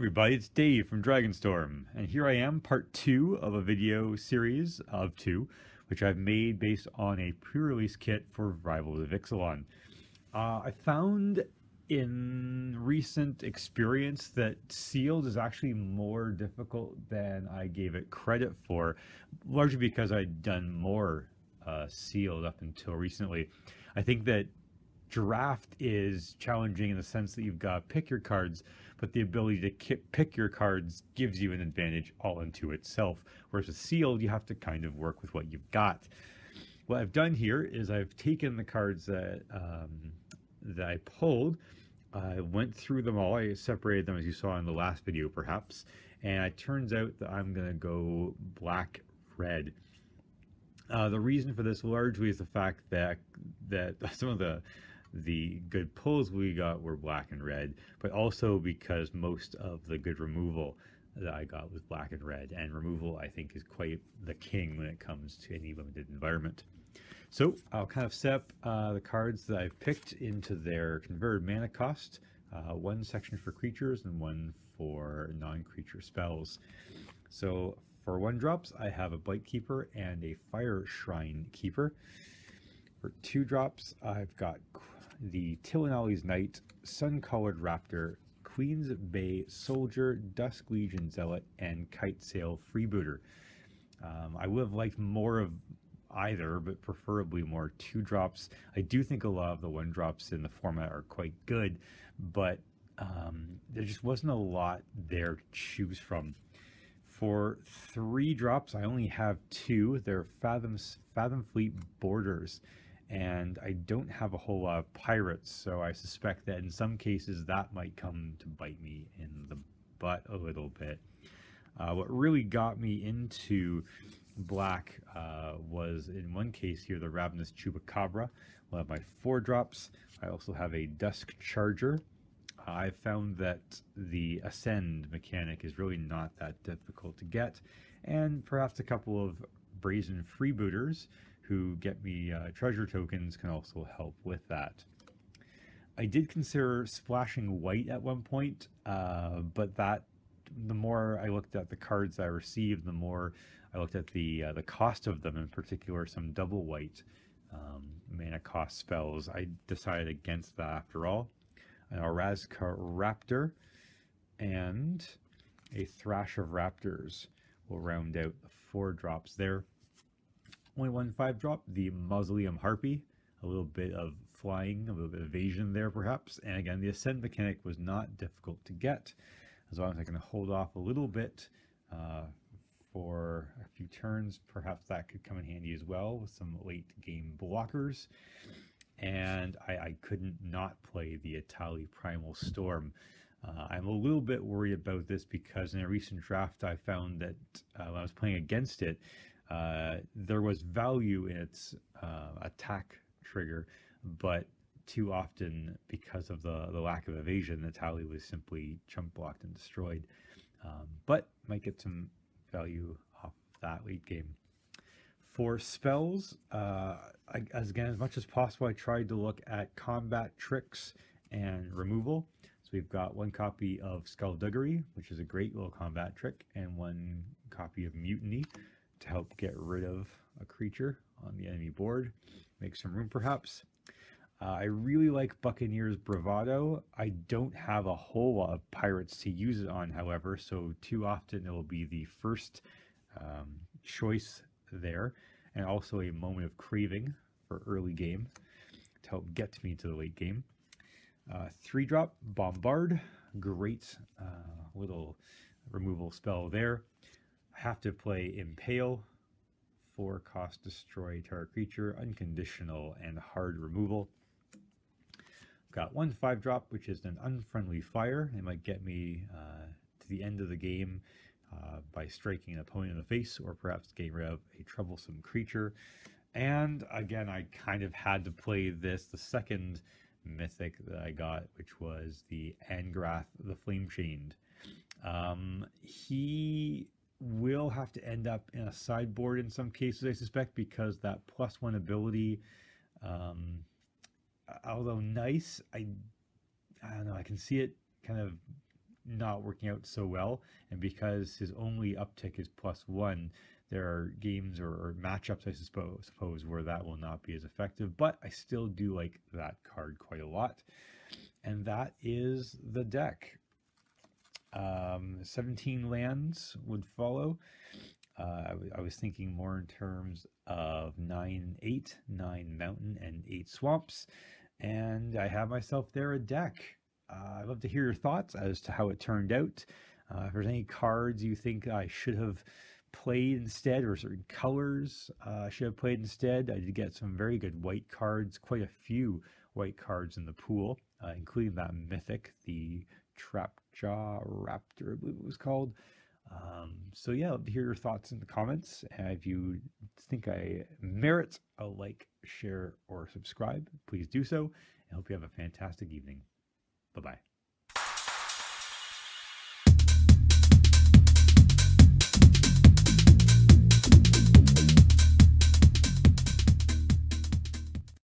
everybody, it's Dave from Dragonstorm, and here I am, part 2 of a video series of 2, which I've made based on a pre-release kit for Rivals of Ixalan. I found in recent experience that sealed is actually more difficult than I gave it credit for, largely because I'd done more sealed up until recently. I think that draft is challenging in the sense that you've got to pick your cards, but the ability to pick your cards gives you an advantage all into itself. Whereas with sealed, you have to kind of work with what you've got. What I've done here is I've taken the cards that I pulled. I went through them all. I separated them as you saw in the last video, perhaps. And it turns out that I'm going to go black-red. The reason for this largely is the fact that some of the good pulls we got were black and red, but also because most of the good removal that I got was black and red, and removal I think is quite the king when it comes to any limited environment. So I'll kind of set up the cards that I've picked into their converted mana cost, one section for creatures and one for non-creature spells. So for 1-drops, I have a Blight Keeper and a Fire Shrine Keeper. For 2-drops, I've got the Tillinolly's Knight, Sun-Collared Raptor, Queen's Bay Soldier, Dusk Legion Zealot, and Kitesail Freebooter. I would have liked more of either, but preferably more 2-drops. I do think a lot of the 1-drops in the format are quite good, but there just wasn't a lot there to choose from. For 3-drops, I only have 2. They're Fathom Fleet Borders, and I don't have a whole lot of pirates, so I suspect that in some cases that might come to bite me in the butt a little bit. What really got me into black was, in one case here, the Ravenous Chupacabra. One of my 4-drops. I also have a Dusk Charger. I found that the Ascend mechanic is really not that difficult to get, and perhaps a couple of Brazen Freebooters who get me treasure tokens can also help with that. I did consider splashing white at one point, but the more I looked at the cards I received, the more I looked at the cost of them, in particular some double white mana cost spells. I decided against that after all. An Orazca Raptor and a Thrash of Raptors will round out the 4-drops there. Only 1 5-drop, the Mausoleum Harpy, a little bit of flying, a little bit of evasion there perhaps, and again the Ascend mechanic was not difficult to get, as long as I can hold off a little bit for a few turns. Perhaps that could come in handy as well with some late game blockers. And I couldn't not play the Etali Primal Storm. I'm a little bit worried about this because in a recent draft I found that when I was playing against it, there was value in its attack trigger, but too often, because of the lack of evasion, Etali was simply chunk blocked and destroyed. But might get some value off that late game. For spells, as much as possible, I tried to look at combat tricks and removal. So we've got 1 copy of Skullduggery, which is a great little combat trick, and 1 copy of Mutiny to help get rid of a creature on the enemy board. Make some room, perhaps. I really like Buccaneer's Bravado. I don't have a whole lot of pirates to use it on, however, so too often it will be the first choice there, and also a Moment of Craving for early game to help get me to the late game. 3-drop Bombard, great little removal spell there. I have to play Impale, 4-cost destroy target creature, unconditional and hard removal. Got 1 5-drop, which is an Unfriendly Fire. It might get me to the end of the game by striking an opponent in the face, or perhaps getting rid of a troublesome creature. And again, I kind of had to play this, the second mythic that I got, which was the Angrath the Flame Chained. He will have to end up in a sideboard in some cases, I suspect, because that +1 ability, although nice, I don't know, I can see it kind of not working out so well, and because his only uptick is +1, there are games or matchups, I suppose, where that will not be as effective, but I still do like that card quite a lot. And that is the deck. 17 lands would follow. I was thinking more in terms of 9 8, 9 mountain, and 8 swamps. And I have myself there a deck. I'd love to hear your thoughts as to how it turned out. If there's any cards you think I should have played instead, or certain colors I should have played instead. I did get some very good white cards, quite a few white cards in the pool, including that mythic, the Trapjaw Raptor, I believe it was called. So yeah, I'd love to hear your thoughts in the comments. And if you think I merit a like, share, or subscribe, please do so. I hope you have a fantastic evening. Bye-bye.